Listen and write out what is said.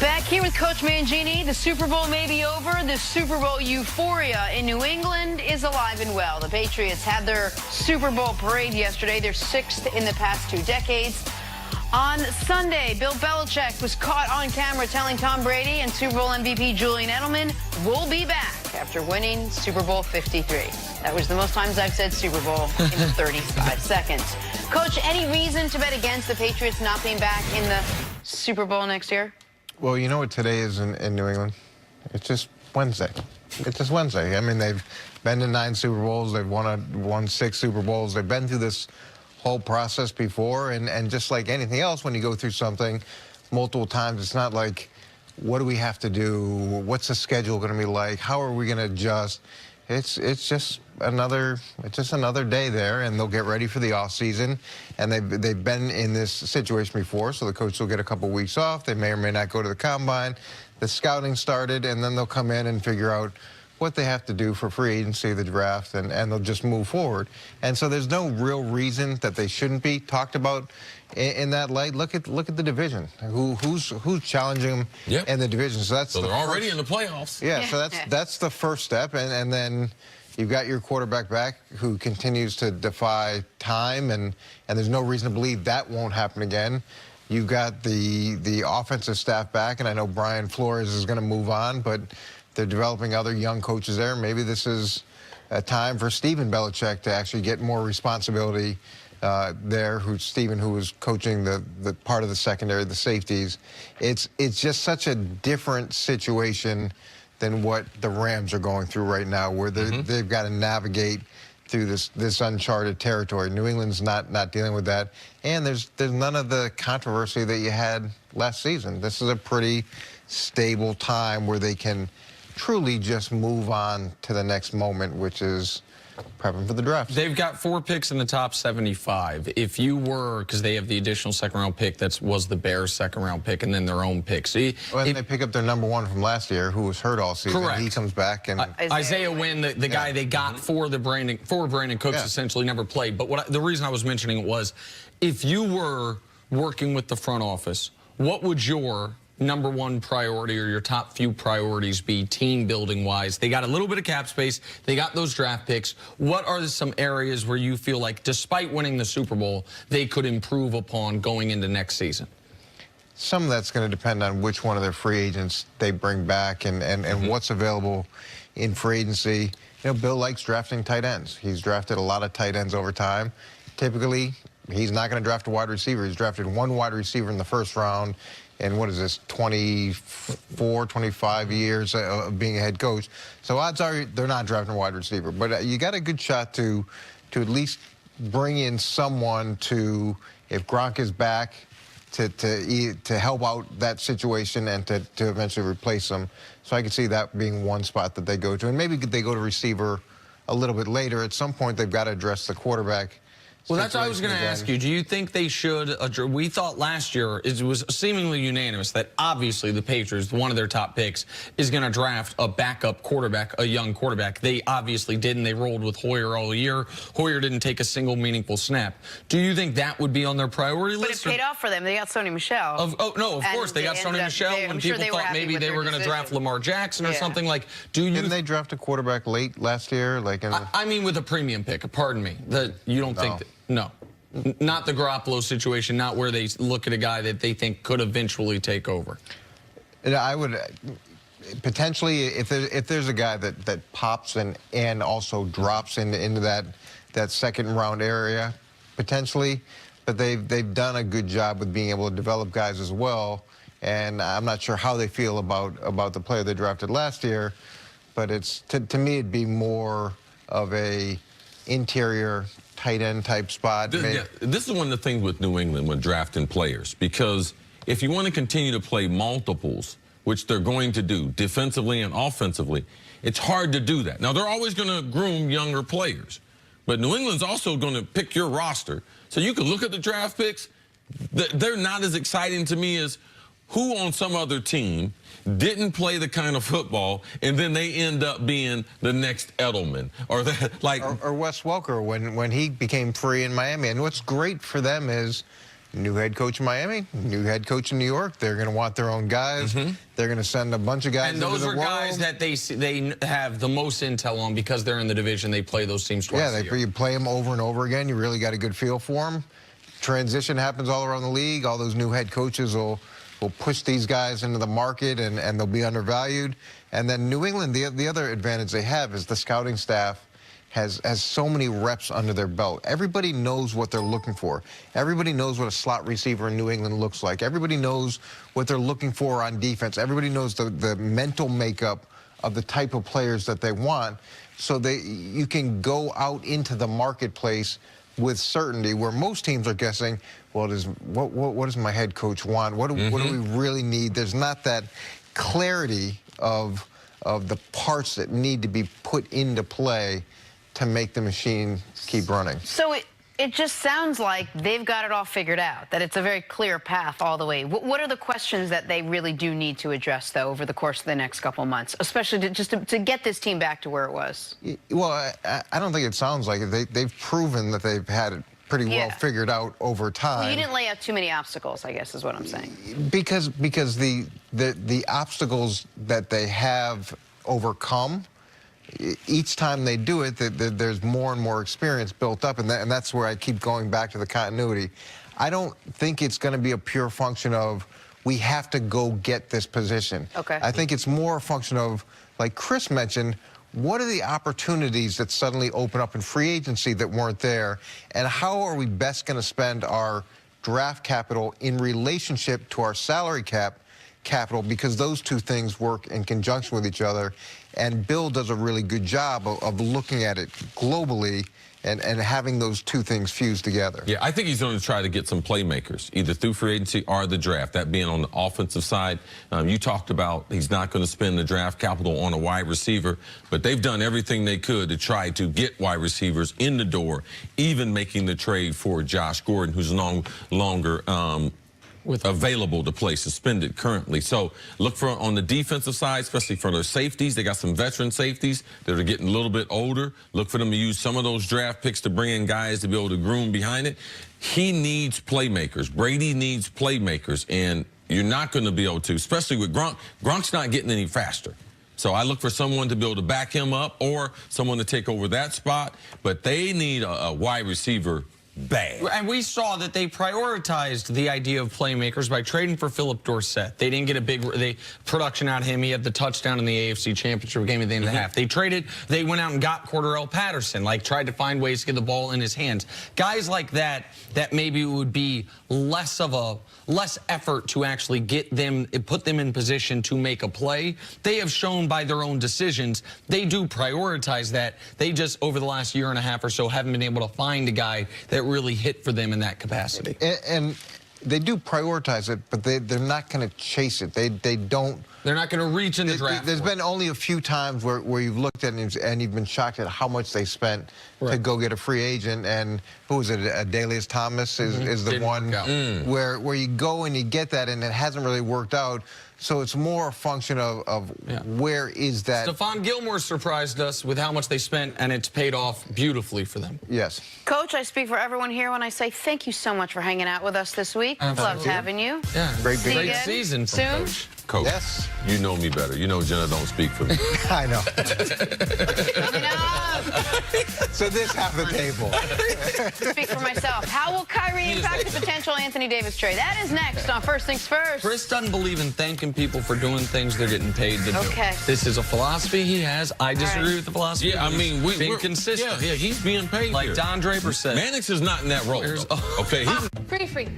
Back here with Coach Mangini, the Super Bowl may be over. The Super Bowl euphoria in New England is alive and well. The Patriots had their Super Bowl parade yesterday, their 6th in the past 2 decades. On Sunday, Bill Belichick was caught on camera telling Tom Brady and Super Bowl MVP Julian Edelman will be back after winning Super Bowl 53. That was the most times I've said Super Bowl in 35 seconds. Coach, any reason to bet against the Patriots not being back in the Super Bowl next year? Well, you know what today is in New England? It's just Wednesday. It's just Wednesday. I mean, they've been to 9 Super Bowls. They've won 6 Super Bowls. They've been through this whole process before. And just like anything else, when you go through something multiple times, it's not like, what do we have to do? What's the schedule going to be like? How are we going to adjust? It's just another day there, and they'll get ready for the off season. And they've been in this situation before, so the coach will get a couple weeks off. They may or may not go to the combine. The scouting started, and then they'll come in and figure out what they have to do for free agency, the draft, and they'll just move forward. And so there's no real reason that they shouldn't be talked about in that light. Look at the division. Who's challenging them in the division? So they're already in the playoffs. Yeah, so that's the first step, and then you've got your quarterback back who continues to defy time, and there's no reason to believe that won't happen again. You've got the offensive staff back, and I know Brian Flores is going to move on, but they're developing other young coaches there. Maybe this is a time for Stephen Belichick to actually get more responsibility there. Stephen, who was coaching the part of the secondary, the safeties. It's just such a different situation than what the Rams are going through right now, where they've got to navigate through this uncharted territory. New England's not dealing with that, and there's none of the controversy that you had last season. This is a pretty stable time where they can truly just move on to the next moment, which is prepping for the draft. They've got 4 picks in the top 75. If you were, because they have the additional second-round pick that was the Bears' second-round pick, and then their own pick. So they pick up their #1 from last year, who was hurt all season. Correct. He comes back, and Isaiah Wynn, the guy they got for Brandon Cooks, essentially never played. But the reason I was mentioning it was, if you were working with the front office, what would your #1 priority or your top few priorities be team building wise? They got a little bit of cap space. They got those draft picks. What are some areas where you feel like, despite winning the Super Bowl, they could improve upon going into next season? Some of that's going to depend on which one of their free agents they bring back and what's available in free agency. You know, Bill likes drafting tight ends. He's drafted a lot of tight ends over time. Typically, he's not going to draft a wide receiver. He's drafted 1 wide receiver in the first round. And what is this, 24, 25 years of being a head coach. So odds are they're not drafting a wide receiver. But you got a good shot to at least bring in someone to, if Gronk is back, to help out that situation and to eventually replace him. So I could see that being one spot that they go to. And maybe they go to receiver a little bit later. At some point, they've got to address the quarterback. Well, that's what I was going to ask you. Do you think they should? We thought last year it was seemingly unanimous that obviously the Patriots, one of their top picks, is going to draft a backup quarterback, a young quarterback. They obviously didn't. They rolled with Hoyer all year. Hoyer didn't take a single meaningful snap. Do you think that would be on their priority list? But it paid off for them. They got Sony Michel. Of course. They got Sony Michel when people thought maybe they were going to draft Lamar Jackson or something. Like, didn't they draft a quarterback late last year? Like, I mean, with a premium pick. Pardon me. That you don't think that? No. Not the Garoppolo situation, not where they look at a guy that they think could eventually take over. I would potentially, if there's a guy that pops and also drops into that second round area, potentially, but they've done a good job with being able to develop guys as well. And I'm not sure how they feel about the player they drafted last year, but it's to me it'd be more of a interior tight end type spot. This is one of the things with New England when drafting players, because if you want to continue to play multiples, which they're going to do defensively and offensively, it's hard to do that. Now, they're always going to groom younger players, but New England's also going to pick your roster. So you can look at the draft picks. They're not as exciting to me as who on some other team didn't play the kind of football, and then they end up being the next Edelman or Wes Welker when he became free in Miami. And what's great for them is new head coach in Miami, new head coach in New York. They're going to want their own guys. They're going to send a bunch of guys and those into the are guys that they have the most intel on because they're in the division. They play those teams twice a year. You play them over and over again. You really got a good feel for them. Transition happens all around the league. All those new head coaches will push these guys into the market, and they'll be undervalued. And then New England, the other advantage they have is the scouting staff has so many reps under their belt. Everybody knows what they're looking for. Everybody knows what a slot receiver in New England looks like. Everybody knows what they're looking for on defense. Everybody knows the mental makeup of the type of players that they want. So you can go out into the marketplace with certainty, where most teams are guessing, well, what does my head coach want? What do we really need? There's not that clarity of the parts that need to be put into play to make the machine keep running. So it just sounds like they've got it all figured out, that it's a very clear path all the way. What are the questions that they really do need to address, though, over the course of the next couple of months, especially to get this team back to where it was? Well, I don't think it sounds like it. They've proven that they've had it pretty well figured out over time. Well, you didn't lay out too many obstacles, I guess, is what I'm saying. Because the obstacles that they have overcome, each time they do it, there's more and more experience built up, and that's where I keep going back to the continuity. I don't think it's going to be a pure function of we have to go get this position. Okay. I think it's more a function of, like Chris mentioned, what are the opportunities that suddenly open up in free agency that weren't there, and how are we best going to spend our draft capital in relationship to our salary capital, because those two things work in conjunction with each other. And Bill does a really good job of looking at it globally and having those two things fused together. Yeah, I think he's going to try to get some playmakers, either through free agency or the draft, that being on the offensive side. You talked about he's not going to spend the draft capital on a wide receiver, but they've done everything they could to try to get wide receivers in the door, even making the trade for Josh Gordon, who's no longer available to play, suspended currently. So look for on the defensive side, especially for their safeties. They got some veteran safeties that are getting a little bit older. Look for them to use some of those draft picks to bring in guys to be able to groom behind it. He needs playmakers. Brady needs playmakers, and you're not going to be able to, especially with Gronk. Gronk's not getting any faster. So I look for someone to be able to back him up or someone to take over that spot. But they need a wide receiver bad. And we saw that they prioritized the idea of playmakers by trading for Philip Dorsett. They didn't get a big production out of him. He had the touchdown in the AFC Championship game at the end of the half. They went out and got Cordarrelle Patterson, tried to find ways to get the ball in his hands. Guys like that maybe would be less effort to actually put them in position to make a play. They have shown by their own decisions they do prioritize that. They just, over the last year and a half or so, haven't been able to find a guy that really hit for them in that capacity. And they do prioritize it, but they're not going to chase it. They're not going to reach in the draft. There's been only a few times where you've looked at it and you've been shocked at how much they spent to go get a free agent. And who was it? Adelius Thomas is the one where you go and you get that, and it hasn't really worked out. So it's more a function of where is that. Stephon Gilmore surprised us with how much they spent, and it's paid off beautifully for them. Yes. Coach, I speak for everyone here when I say thank you so much for hanging out with us this week. Loved having you. Yeah, great season from soon. Coach, yes. You know me better. You know Jenna don't speak for me. I know. Enough. So this half the table. Speak for myself. How will Kyrie impact the potential Anthony Davis trade? That is next on First Things First. Chris doesn't believe in thanking people for doing things they're getting paid to do. Okay. This is a philosophy he has. I disagree with the philosophy. Yeah, I mean, we're being consistent. Yeah, he's being paid like here. Don Draper said. Mannix is not in that role. Okay. Free.